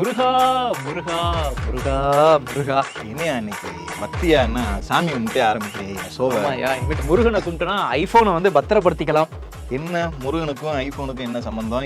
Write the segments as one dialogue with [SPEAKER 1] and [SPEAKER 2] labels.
[SPEAKER 1] முருகா முருகா முருகா முருகா.
[SPEAKER 2] என்னையா இன்னைக்கு பக்தியா என்ன சாமி கும்பிட்டே ஆரம்பிக்கிறீங்க
[SPEAKER 1] சோமாயா இங்கிட்ட முருகனை கும்பிட்டோன்னா ஐபோனை வந்து பத்திரப்படுத்திக்கலாம்.
[SPEAKER 2] என்ன முருகனுக்கும் ஐபோனுக்கும் என்ன சம்பந்தம்?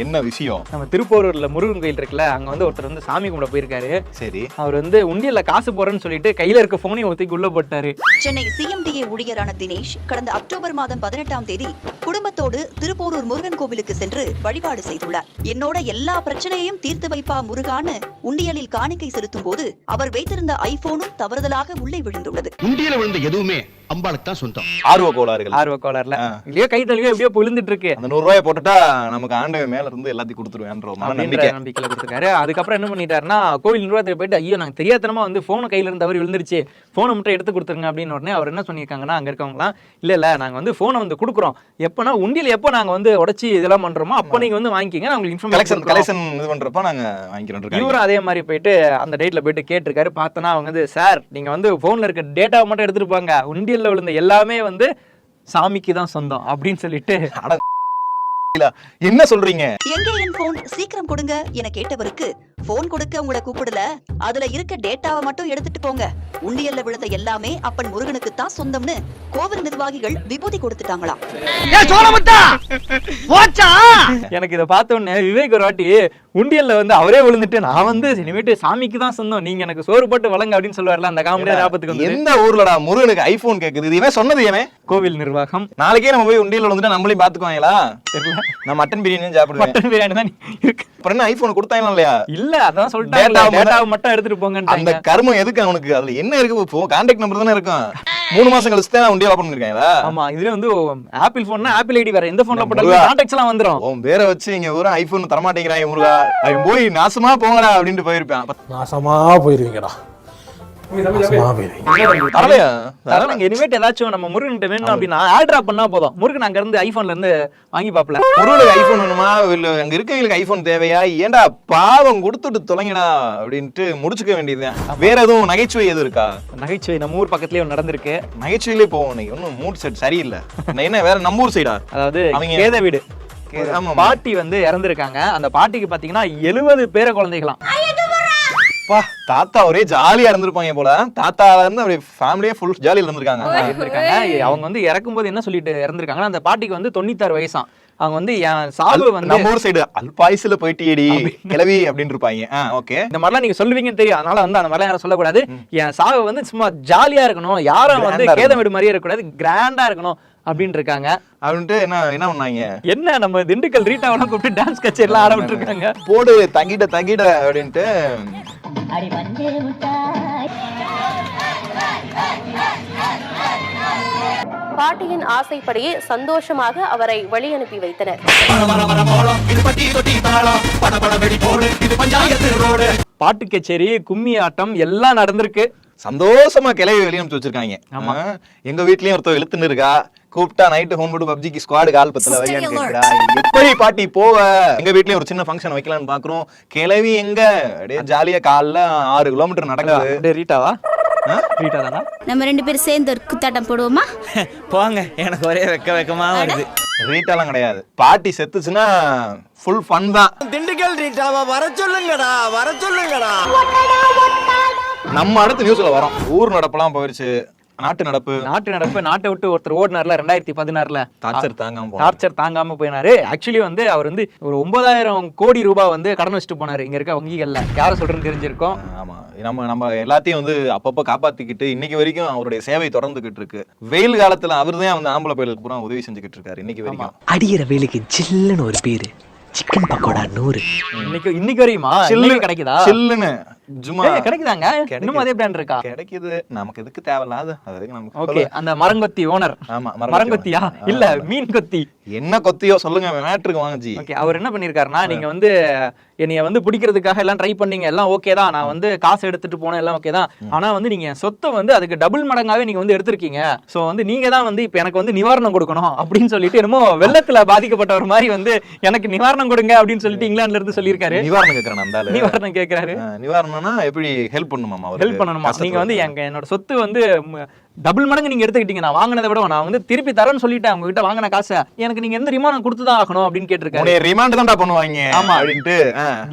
[SPEAKER 2] என்ன விஷயம்?
[SPEAKER 1] நம்ம திருப்பூரூர்ல முருகன் கோயில் இருக்குல்ல, அங்க வந்து ஒருத்தர் வந்து சாமி கும்பிட போயிருக்காரு.
[SPEAKER 2] சரி,
[SPEAKER 1] அவர் வந்து உண்டியல்ல காசு போறேன்னு சொல்லிட்டு கையில இருக்க போனையும் ஒத்திக்கு உள்ள போட்டாரு.
[SPEAKER 3] சென்னை சிஎம்டிஏ ஊழியரான தினேஷ் கடந்த அக்டோபர் மாதம் 18ஆம் தேதி குடும்பத்தோடு திருப்பூரூர் முருகன் கோவிலுக்கு சென்று வழிபாடு செய்துள்ளார். என்னோட எல்லா பிரச்சனையையும் தீர்த்து வைப்பா முருகான்னு உண்டியலில் காணிக்கை செலுத்தும் போது அவர் வைத்திருந்த ஐபோனும் தவறுதலாக உள்ளே விழுந்துள்ளது.
[SPEAKER 4] உண்டியல விழுந்த எதுவுமே அம்பாளுக்கு தான் சொந்தம்.
[SPEAKER 2] ஆர்வ கோளாறுல
[SPEAKER 1] இல்லையோ கை தள்ளியோ எப்படியோ விழுந்துட்டு இருக்கு.
[SPEAKER 2] அந்த 100 ரூபாய் போட்டுட்டா நமக்கு ஆண்டவன் மேல இருந்து எல்லாத்தையும் கொடுத்துருவேன்ற
[SPEAKER 1] நம்பிக்கையில கொடுத்துருக்காரு. அதுக்கப்புறம் என்ன பண்ணிட்டாருன்னா, கோவில் நிர்வாகத்தில் போயிட்டு ஐயோ நாங்க தெரியாதனமா வந்து போனை கையில இருந்து தவறி விழுந்துருச்சு, போனை மட்டும் எடுத்து கொடுத்துருங்க அப்படின்னு உடனே அவர் என்ன சொல்லியிருக்காங்கன்னா, அங்க இருக்கவங்களாம் இல்ல நாங்க வந்து போனை வந்து கொடுக்குறோம், எப்பனா உண்டியல் எப்போ நாங்க வந்து உடைச்சி இதெல்லாம் பண்றோமோ அப்ப நீங்க வந்து வாங்கிக்கங்க, நாங்க இன்ஃபர்மேஷன்
[SPEAKER 2] கலெக்ஷன் இது பண்றப்ப நாங்க வாங்கிக்கிறோம்.
[SPEAKER 1] இவரும் அதே மாதிரி போயிட்டு அந்த டேட்ல போயிட்டு கேட்டிருக்காரு. பார்த்தனா அவங்க வந்து சார் நீங்க வந்து போன்ல இருக்க டேட்டாவை மட்டும் எடுத்துட்டு போங்க, உண்டியல்ல விழுந்த எல்லாமே வந்து சாமிக்கு தான் சொந்தம் அப்படின்னு சொல்லிட்டு
[SPEAKER 2] என்ன சொல்றீங்க?
[SPEAKER 3] எங்க என் போன் சீக்கிரம் கொடுங்க என கேட்டவருக்கு போன் கொடுக்க உங்களை கூப்பிடல, அதுல இருக்க டேட்டாவை மட்டும் எடுத்துட்டு போங்க, உண்டியல்ல விழுந்த எல்லாமே அப்பன் முருகனுக்கு தான் சொந்தம்னு கோவில் நிர்வாகிகள் விபூதி கொடுத்துட்டாங்களாம்.
[SPEAKER 1] எனக்கு இதை பார்த்த உடனே விவேக் ஒரு வாட்டி உண்டியல்ல வந்து அவரே விழுந்துட்டு நான் வந்து இனிமேட்டு சாமிக்கு தான் சொந்தம், நீங்க எனக்கு சோறு போட்டு வழங்க அப்படின்னு சொல்லுவார்ல, அந்த காமெடியா ஞாபகத்துக்கு வந்து.
[SPEAKER 2] எந்த ஊர்லடா முருகனுக்கு ஐபோன் கேக்குது? இவன் சொன்னது ஏன்?
[SPEAKER 1] கோவில் நிர்வாகம்.
[SPEAKER 2] நாளைக்கே நம்ம போய் உண்டியல்ல விழுந்துட்டு நம்மளையும் பாத்துக்குவாங்களா? தெரியல. நான் மட்டன் பிரியாணி சாப்பிடுவேன்.
[SPEAKER 1] மட்டன் பிரியாணி தான் இருக்கு.
[SPEAKER 2] அப்புறம் என்ன ஐபோன் கொடுத்தாங்களா இல்லையா?
[SPEAKER 1] இல்ல அதான் சொல்லிட்டாங்க, டேட்டாவை மட்டும் எடுத்துட்டு போங்கன்னு.
[SPEAKER 2] அந்த கர்மம் எதுக்கு அவனுக்கு? அதுல என்ன இருக்கு? இப்போ கான்டாக்ட் நம்பர் தானே இருக்கும். 3 மாசம் கழிச்சு தான் உண்டியல் ஓபன் பண்ணிருக்காங்களா?
[SPEAKER 1] ஆமா, இதுல வந்து ஆப்பிள் போன்னா ஆப்பிள் ஐடி வேற, எந்த போன்ல போட்டாலும் கான்டாக்ட்ஸ் எல்லாம் வந்துரும்.
[SPEAKER 2] உன் பேரை வச்சு இங்க ஒரு ஐபோன் தர மாட்டேங்கிறாங்க முருகா, அவன் போய் நாசமா போங்கடா அப்படின்ட்டு போயிருப்பான்.
[SPEAKER 5] நாசமா போயிருவீங்கடா.
[SPEAKER 1] இனிமேட் ஏதாச்சும் நம்ம முருகன் வேணும் அப்படின்னா ஆட்ரா பண்ணா போதும், முருகன் அங்க இருந்து ஐபோன்ல இருந்து வாங்கி பாப்பல.
[SPEAKER 2] முருகனுக்கு ஐபோன் வேணுமா இல்ல அங்க இருக்கவங்களுக்கு ஐபோன் தேவையா? ஏன்டா பாவம் கொடுத்துட்டு தொலைங்கடா அப்படின்ட்டு முடிச்சுக்க வேண்டியதுதான். வேற எதுவும் நகைச்சுவை எதுவும் இருக்கா?
[SPEAKER 1] நகைச்சுவை நம்ம ஊர் பக்கத்துலயே நடந்திருக்கு.
[SPEAKER 2] நகைச்சுவையிலே போவோம் இன்னைக்கு. ஒன்னும் மூட் செட் சரியில்லை. என்ன வேற நம்ம ஊர் சைடா?
[SPEAKER 1] அதாவது கேத வீடு பாட்டி வந்து இறந்துருக்காங்க. அந்த பாட்டிக்கு பாத்தீங்கன்னா 70 பேர குழந்தைகளாம்.
[SPEAKER 2] தாத்தா ஒரே ஜாலியா இருந்திருப்பாங்க போல. தாத்தா இருந்து அப்படியே ஃபேமிலியே ஃபுல் ஜாலியா இருந்திருக்காங்க.
[SPEAKER 1] அவங்க வந்து இறக்கும் போது என்ன சொல்லிட்டு இறந்திருக்காங்கன்னா, அந்த பாட்டிக்கு வந்து 96 வயசாம். அவங்க வந்து என் சாவு வந்து
[SPEAKER 2] நம்ம ஊர் சைடு அல்பாயுசுல போயிட்டியடி கிளவி அப்படின்னு இருப்பாங்க. ஓகே,
[SPEAKER 1] இந்த மாதிரிலாம் நீங்க சொல்லுவீங்கன்னு தெரியும், அதனால வந்து அந்த மாதிரிலாம் யாரும் சொல்லக்கூடாது. என் சாவு வந்து சும்மா ஜாலியா இருக்கணும், யாரும் வந்து கேத வீடு மாதிரியே இருக்கக்கூடாது, கிராண்டா இருக்கணும் அப்படின்னு இருக்காங்க.
[SPEAKER 2] அப்படின்ட்டு என்ன பண்ணாங்க?
[SPEAKER 1] என்ன நம்ம திண்டுக்கல் ரீட்டாவெல்லாம் கூப்பிட்டு டான்ஸ் கச்சேரி எல்லாம் ஆரம்பிச்சிருக்காங்க.
[SPEAKER 2] போடு தங்கிட அப்படின்ட்டு.
[SPEAKER 6] பாட்டியின் ஆசைப்படியே சந்தோஷமாக அவரை வழி அனுப்பி வைத்தனர்.
[SPEAKER 1] பாட்டு கச்சேரி, கும்மி ஆட்டம் எல்லாம் நடந்திருக்கு.
[SPEAKER 2] சந்தோஷமா கிளவி வெளியே அனுப்பிச்சு வச்சிருக்காங்க. எங்க வீட்லயும் ஒருத்தர் இழுத்துன்னு இருக்கா, கூப்பிட்டா நைட்டு ஹோம் போட்டு பப்ஜிக்கு ஸ்குவாடு கால் பத்தல வையான்னு கேக்குறா. எப்படி பாட்டி போவ? எங்க வீட்லயும் ஒரு சின்ன ஃபங்க்ஷன் வைக்கலாம்னு பாக்குறோம். கிளவி எங்க அப்படியே ஜாலியா காலைல 6 கிலோமீட்டர் நடக்குது.
[SPEAKER 1] ரீட்டாவா? ரீட்டா தானா?
[SPEAKER 7] நம்ம 2 பேரும் சேர்ந்து ஒரு குத்தாட்டம் போடுவோமா?
[SPEAKER 1] போங்க, எனக்கு ஒரே வெக்கமா வருது.
[SPEAKER 2] ரீட்டாலாம் கிடையாது. பாட்டி செத்துச்சுன்னா ஃபுல் ஃபன் தான்.
[SPEAKER 4] திண்டுக்கல் ரீட்டாவா வர சொல்லுங்கடா.
[SPEAKER 2] நம்ம அடுத்த நியூஸ்ல வரோம். ஊர் நடப்பெல்லாம் போயிருச்சு. நாட்டு நடப்பு
[SPEAKER 1] நாட்டை விட்டு ஒருத்தர் ஓடினார்ல 2016ல. டார்ச்சர் தாங்காம போயினாரு. ஆக்சுவலி வந்து அவர் வந்து ஒரு 9000 கோடி ரூபாய் வந்து கடன் வச்சுட்டு போனாரு இங்க இருக்க வங்கிகள்ல. யார சொல்றேன்னு தெரிஞ்சிருக்கோம்.
[SPEAKER 2] ஆமா, நம்ம எல்லாத்தையும் வந்து அப்பப்ப காப்பாத்திக்கிட்டு இன்னைக்கு வரைக்கும் அவருடைய சேவை தொடர்ந்துகிட்டு இருக்கு. வெயில் காலத்துல அவர்தான் வந்து ஆம்பளை பையலுக்கு பூரா உதவி செஞ்சுக்கிட்டு இருக்காரு இன்னைக்கு வரைக்கும்.
[SPEAKER 8] அடிக்கிற வேலைக்கு ஜில்லுன்னு ஒரு பேரு சிக்கன் பக்கோடா 100.
[SPEAKER 1] இன்னைக்கு வரையுமா கிடைக்குதா?
[SPEAKER 2] சில்லுன்னு சும்மா
[SPEAKER 1] கிடைக்குதாங்க? இன்னும் அதே பிராண்ட் இருக்கா?
[SPEAKER 2] கிடைக்குது. நமக்கு எதுக்கு தேவையில்லாத அது நமக்கு.
[SPEAKER 1] ஓகே, அந்த மரங்கொத்தி ஓனர்.
[SPEAKER 2] ஆமா,
[SPEAKER 1] மரங்கொத்தியா இல்ல மீன் கொத்தி?
[SPEAKER 2] என்ன கொத்தியோ சொல்லுங்க, மேட்ருக்கு வாங்க ஜி.
[SPEAKER 1] ஓகே, அவர் என்ன பண்ணிருக்காருன்னா, நீங்க வந்து என்னைய வந்து பிடிக்கிறதுக்காக எல்லாம் ட்ரை பண்ணீங்க, எல்லாம் ஓகே தான், நான் வந்து காசு எடுத்துட்டு போனேன், எல்லாம் ஓகே தான். ஆனா வந்து நீங்க சொத்தை வந்து அதுக்கு டபுள் மடங்காவே நீங்க வந்து எடுத்திருக்கீங்க. சோ வந்து நீங்க தான் வந்து இப்ப எனக்கு வந்து நிவாரணம் கொடுக்கணும் அப்படின்னு சொல்லிட்டு என்னமோ வெள்ளத்துல பாதிக்கப்பட்டவர் மாதிரி வந்து எனக்கு நிவாரணம் கொடுங்க அப்படின்னு சொல்லிட்டு இங்கிலாந்துல இருந்து சொல்லியிருக்காரு.
[SPEAKER 2] நிவாரணம் கேட்கறான் அந்த ஆளு.
[SPEAKER 1] நிவாரணம் கேட்கிறாரு.
[SPEAKER 2] நிவாரணம்னா எப்படி ஹெல்ப் பண்ணுமா?
[SPEAKER 1] ஹெல்ப் பண்ணணுமா? நீங்க வந்து என்னோட சொத்து வந்து டபுள் மடங்கு நீங்க எடுத்துக்கிட்டீங்க. நான் வாங்கினதை விட நான் வந்து திருப்பி தரேன்னு சொல்லிட்டேன். உங்ககிட்ட வாங்கின காசை எனக்கு நீங்க எந்த ரிமாண்ட் கொடுத்துதான் ஆகணும் அப்படின்னு கேட்டிருக்காரு.
[SPEAKER 2] ரிமாண்ட் தான்டா பண்ணுவாங்க.
[SPEAKER 1] ஆமா
[SPEAKER 2] அப்படின்ட்டு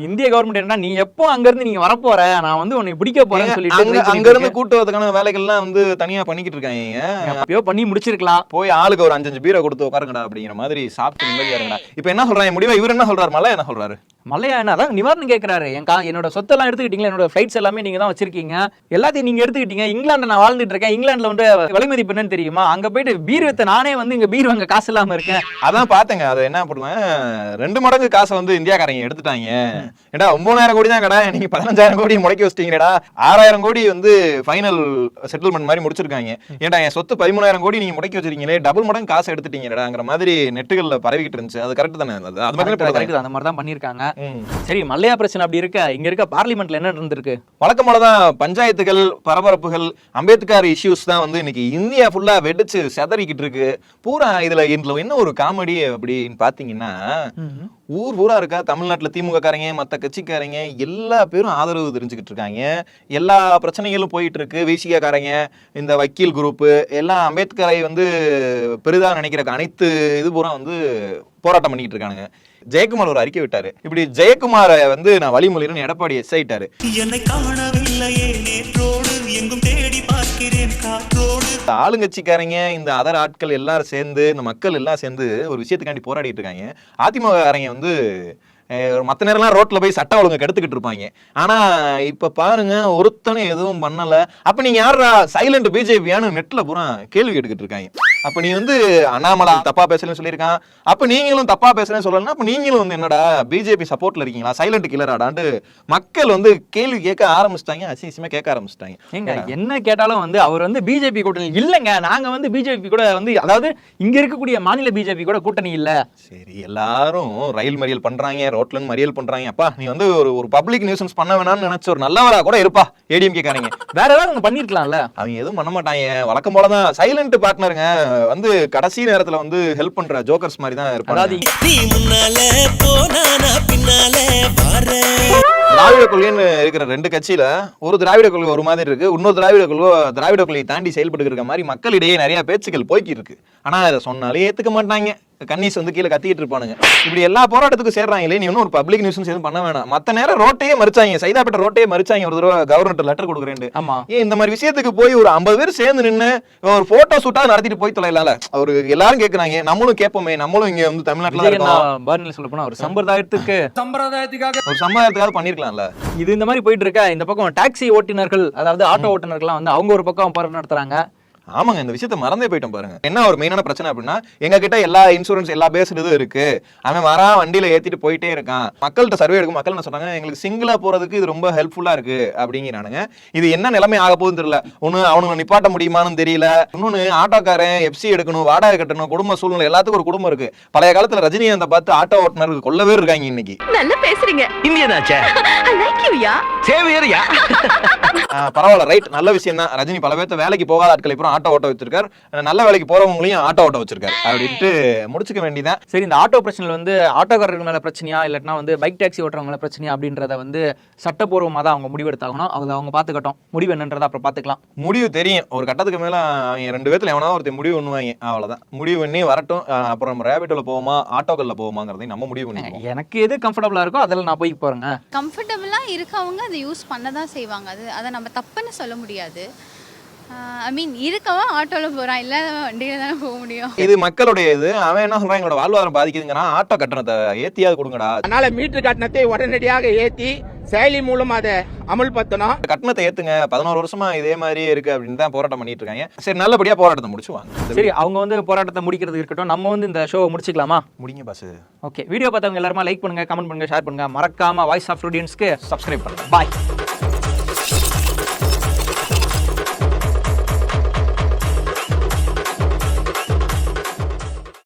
[SPEAKER 1] இந்திய கவர்மெண்ட் என்ன, நீ எப்போ அங்க இருந்து நீங்க வரப்போற, நான் வந்து உன்னை பிடிக்க போறேன்னு சொல்லிட்டு
[SPEAKER 2] அங்க இருந்து கூட்டுவதற்கான வேலைகள்லாம் வந்து தனியா பண்ணிக்கிட்டு இருக்காங்க.
[SPEAKER 1] அப்பயோ பண்ணி முடிச்சிருக்கலாம்.
[SPEAKER 2] போய் ஆளுக்கு ஒரு 5 பீரை கொடுத்து உட்காருங்கடா அப்படிங்கிற மாதிரி சாப்பிட்டு நிம்மதியா இருங்கடா. இப்ப என்ன சொல்றாங்க முடிவா? இவர் என்ன சொல்றாரு? மல்லையா என்ன சொல்றாரு?
[SPEAKER 1] மல்லையா என்ன அதான் நிவாரணம் கேட்கிறாரு. என்னோட சொத்தெல்லாம் எடுத்துக்கிட்டீங்களா, என்னோட ஃபிளைட்ஸ் எல்லாமே நீங்க தான் வச்சிருக்கீங்க, எல்லாத்தையும் நீங்க எடுத்துக்கிட்டீங்க. இங்கிலாந்துல நான் வாழ்ந்துட்டு இருக்கேன். இங்கிலாந்துல வந்து விலை மதிப்பு என்னன்னு தெரியுமா? அங்க போயிட்டு பீர் வித்த நானே வந்து இங்க பீர் வாங்க காசு இல்லாம இருக்கேன்.
[SPEAKER 2] அதான் பாத்தங்க. அதை என்ன பண்ணுவேன், 2 மடங்கு காசை வந்து இந்தியாக்காரங்க எடுத்துட்டாங்க. ஏடா 9,000 கோடி தான் கடை, நீங்க 15,000 கோடி முடக்கி வச்சிட்டீங்கடா. 6,000 கோடி வந்து ஃபைனல் செட்டில்மெண்ட் மாதிரி முடிச்சிருக்காங்க. ஏடா என் சொத்து 13,000 கோடி நீங்க முடக்கி வச்சிருக்கீங்களே, டபுள் மடங்கு காசை எடுத்துட்டீங்கடாங்கிற மாதிரி நெட்டுகள்ல பரவிக்கிட்டு இருந்துச்சு. அது கரெக்ட் தானே? அது மாதிரி
[SPEAKER 1] அந்த மாதிரி தான் பண்ணிருக்காங்க. சரி, மல்லையா பிரச்சனை அப்படி இருக்க, இங்க இருக்க பார்லிமெண்ட்ல என்ன நடந்திருக்கு?
[SPEAKER 2] வழக்கம் போலதான் பஞ்சாயத்துகள், பரபரப்புகள், அம்பேத்கர் இஷ்யூஸ் தான் வந்து இன்னைக்கு இந்தியா ஃபுல்லா வெடிச்சு செதறிக்கிட்டு இருக்கு பூரா. இதுல என்ன ஒரு காமெடி அப்படின்னு பாத்தீங்கன்னா, ஊர் பூரா இருக்கா தமிழ்நாட்டுல திமுக காரங்க, மத்த கட்சிக்காரங்க எல்லா பேரும் ஆதரவு தெரிஞ்சுக்கிட்டு இருக்காங்க. எல்லா பிரச்சனைகளும் போயிட்டு இருக்கு. விசிகா காரங்க, இந்த வக்கீல் குரூப் எல்லாம் அம்பேத்கரை வந்து பெரிதா நினைக்கிற அனைத்து இது பூரா வந்து போராட்டம் பண்ணிக்கிட்டு இருக்கானுங்க. ஜெயக்குமார் ஒரு அறிக்கை விட்டாரு. இப்படி ஜெயக்குமாரை வந்து நான் வழிமொழின்னு எடப்பாடி எஸ் ஆயிட்டாரு. ஆளுங்கட்சிக்காரங்க, இந்த அதர் ஆட்கள் எல்லாரும் சேர்ந்து, இந்த மக்கள் எல்லாம் சேர்ந்து ஒரு விஷயத்துக்காண்டி போராடிட்டு இருக்காங்க. அதிமுக காரங்க வந்து மற்ற நேரம்லாம் ரோட்ல போய் சட்ட ஒழுங்கு கெடுத்துக்கிட்டு இருப்பாங்க. ஆனா இப்ப பாருங்க, ஒருத்தனும் எதுவும் பண்ணல. அப்ப நீங்க யாரா சைலண்ட் பிஜேபியானு நெட்ல பூரா கேள்வி கேட்டுக்கிட்டு இருக்காங்க. அப்ப நீ வந்து அண்ணாமலை தப்பா பேசலன்னு சொல்லியிருக்கான், அப்ப நீங்களும் தப்பா பேசலன்னு சொல்லலாம், அப்ப நீங்களும் வந்து என்னடா பிஜேபி சப்போர்ட்ல இருக்கீங்களா, சைலண்ட் கில்லராடான்னு மக்கள் வந்து கேள்வி கேட்க ஆரம்பிச்சிட்டாங்க. அசிங்கமா கேட்க ஆரம்பிச்சிட்டாங்க.
[SPEAKER 1] ஏங்க என்ன கேட்டாலும் வந்து அவர் வந்து பிஜேபி கூட்டணி இல்லங்க, நாங்க வந்து பிஜேபி கூட வந்து, அதாவது இங்க இருக்கக்கூடிய மாநில பிஜேபி கூட கூட்டணி இல்ல.
[SPEAKER 2] சரி, எல்லாரும் ரயில் மறியல் பண்றாங்க, ரோட்ல மறியல் பண்றாங்க. அப்பா நீ வந்து ஒரு பப்ளிக் நியூசன்ஸ் பண்ண வேணாம்னு நினைச்ச ஒரு நல்லவரா கூட இருப்பா ஏடிஎம் கேக்காரங்க.
[SPEAKER 1] வேற ஏதாவது பண்ணிருக்கலாம்ல.
[SPEAKER 2] அவங்க எதுவும் பண்ண மாட்டாங்க. வழக்கம் போலதான் சைலண்ட் பார்ட்னருங்க வந்து கடைசி நேரத்துல வந்து ஹெல்ப் பண்ற ஜோக்கர்ஸ் மாதிரி தான் இருப்பாங்க. திராவிட கொள்கைன்னு இருக்கிற 2 கட்சியில ஒரு திராவிட கொள்கை ஒரு மாதிரி இருக்கு, இன்னொரு திராவிட கொள்கையை தாண்டி செயல்பட்டு இருக்க மாதிரி மக்களிடையே நிறைய பேச்சுக்கள் போய்க்கு இருக்கு. ஆனா அதை சொன்னாலே ஏத்துக்க மாட்டாங்க. கன்னிஸ் வந்து கீழே கத்திக்கிட்டு இருப்பானுங்க. இப்படி எல்லா போராட்டத்துக்கும் சேர்றாங்களே, நீ ஒன்னும் ஒரு பப்ளிக் நியூஸ் எதுவும் பண்ண வேணாம். மத்த நேரம் ரோட்டையே மறிச்சாங்க, சைதாப்பேட்டை ரோட்டையே மறிச்சாங்க ஒரு தடவை கவர்னர் லெட்டர் கொடுக்குறேன்.
[SPEAKER 1] ஆமா,
[SPEAKER 2] ஏன் இந்த மாதிரி விஷயத்துக்கு போய் ஒரு 50 பேர் சேர்ந்து நின்று ஒரு போட்டோ ஷூட்டா நடத்திட்டு போய் தொலைலால. அவரு எல்லாரும் கேட்கறாங்க, நம்மளும் கேட்போமே, நம்மளும் இங்க வந்து தமிழ்நாட்டுல இருக்கோம்.
[SPEAKER 1] சொல்ல போனா ஒரு சம்பிரதாயத்துக்காக
[SPEAKER 2] பண்ணிருக்கலாம்ல.
[SPEAKER 1] இது இந்த மாதிரி போயிட்டு இருக்க. இந்த பக்கம் டாக்ஸி ஓட்டுநர்கள், அதாவது ஆட்டோ ஓட்டுநர்கள்லாம் வந்து அவங்க ஒரு பக்கம் போராட்டம் நடத்துறாங்க.
[SPEAKER 2] ஆமாங்க, இந்த விஷயத்த மறந்தே போயிட்டோம் பாருங்க. என்ன ஒரு மெயினான பிரச்சனை அப்படின்னா, எங்க கிட்ட எல்லா இன்சூரன்ஸ் எல்லா பேஸ்டும் இருக்கு, அவன் வரா வண்டியில ஏத்திட்டு போயிட்டே இருக்கான். மக்கள்கிட்ட சர்வே எடுக்கும். மக்கள் என்ன சொன்னாங்க, எங்களுக்கு சிங்கிளா போறதுக்கு இது ரொம்ப ஹெல்ப்ஃபுல்லா இருக்கு அப்படிங்கிறானுங்க. இது என்ன நிலைமை ஆக போகுதுன்னு தெரியல. ஒண்ணு அவனுங்க நிப்பாட்ட முடியுமான்னு தெரியல, இன்னொன்னு ஆட்டோக்காரன் எஃப்சி எடுக்கணும், வாடகை கட்டணும், குடும்ப சூழ்நிலை எல்லாத்துக்கும் ஒரு குடும்பம் இருக்கு. பழைய காலத்துல ரஜினிகாந்தை பார்த்து ஆட்டோ ஓட்டுநருக்கு கொள்ளவே இருக்காங்க. இன்னைக்கு
[SPEAKER 6] நல்லா பேசுறீங்க.
[SPEAKER 8] இந்தியனாச்சே
[SPEAKER 4] சேவியரியா
[SPEAKER 2] பரவாயில்ல, ரைட், நல்ல விஷயம் தான். ரஜினி பல பேர்த்த வேலைக்கு போகாத ஆட்களை அப்புறம் ஆட்டோ ஓட்ட வச்சிருக்காரு, நல்ல வேலைக்கு போறவங்களையும் ஆட்டோ ஓட்ட வச்சிருக்காரு அப்படின்ட்டு முடிச்சுக்க வேண்டியதான்.
[SPEAKER 1] சரி, இந்த ஆட்டோ பிரச்சனைல வந்து ஆட்டோக்காரர்கள் மேல பிரச்சனையா இல்லைன்னா வந்து பைக் டாக்ஸி ஓட்டுறவங்க மேல பிரச்சனையா அப்படின்றத வந்து சட்டப்பூர்வமா தான் அவங்க முடிவெடுத்தாகணும். அவங்க பாத்துக்கட்டும். முடிவு என்னன்றதை அப்புறம் பாத்துக்கலாம்.
[SPEAKER 2] முடிவு தெரியும் ஒரு கட்டத்துக்கு மேல. அவங்க 2 பேர்த்துல எவனா ஒருத்தர் முடிவு பண்ணுவாங்க, அவ்வளவுதான். முடிவு பண்ணி வரட்டும். அப்புறம் நம்ம ரேபிட்டோல போவோமா ஆட்டோக்கல்ல போவோமாங்கிறதையும் நம்ம முடிவு பண்ணிக்கலாம்.
[SPEAKER 1] எனக்கு எது கம்ஃபர்டபுளா இருக்கோ அதில் நான் போய் போறேங்க.
[SPEAKER 9] கம்ஃபர்டபுளா இருக்கவங்க அதை யூஸ் பண்ண தான் செய்வாங்க. அதை நம்ம தப்புன்னு சொல்ல முடியாது. ஐ மீன் இருக்கவா ஆட்டோல போறான், இல்லாத வண்டியில தானே போக முடியும்.
[SPEAKER 2] இது மக்களுடைய இது. அவன் என்ன சொல்றான், எங்களோட வாழ்வாதாரம் பாதிக்குதுங்கன்னா ஆட்டோ கட்டணத்தை ஏத்தியாவது கொடுங்கடா.
[SPEAKER 4] அதனால மீட்டர் கட்டணத்தை உடனடியாக ஏத்தி செயலி மூலம் அதை அமல்படுத்தணும்.
[SPEAKER 2] கட்டணத்தை ஏத்துங்க. 11 வருஷமா இதே மாதிரியே இருக்கு அப்படின்னு தான் போராட்டம் பண்ணிட்டு இருக்காங்க. சரி, நல்லபடியா போராட்டத்தை முடிச்சுவாங்க.
[SPEAKER 1] சரி, அவங்க வந்து போராட்டத்தை முடிக்கிறது இருக்கட்டும். நம்ம வந்து இந்த ஷோவை முடிச்சுக்கலாமா?
[SPEAKER 2] முடிங்க பாஸ்.
[SPEAKER 1] ஓகே, வீடியோ பார்த்தவங்க எல்லாருமா லைக் பண்ணுங்க, கமெண்ட் பண்ணுங்க, ஷேர் பண்ணுங்க. மறக்காம வாய்ஸ் ஆஃப் ஸ்டூடெண்ட்ஸ்க்கு சப்ஸ்கிரைப் பண்ணுங்க. பாய்.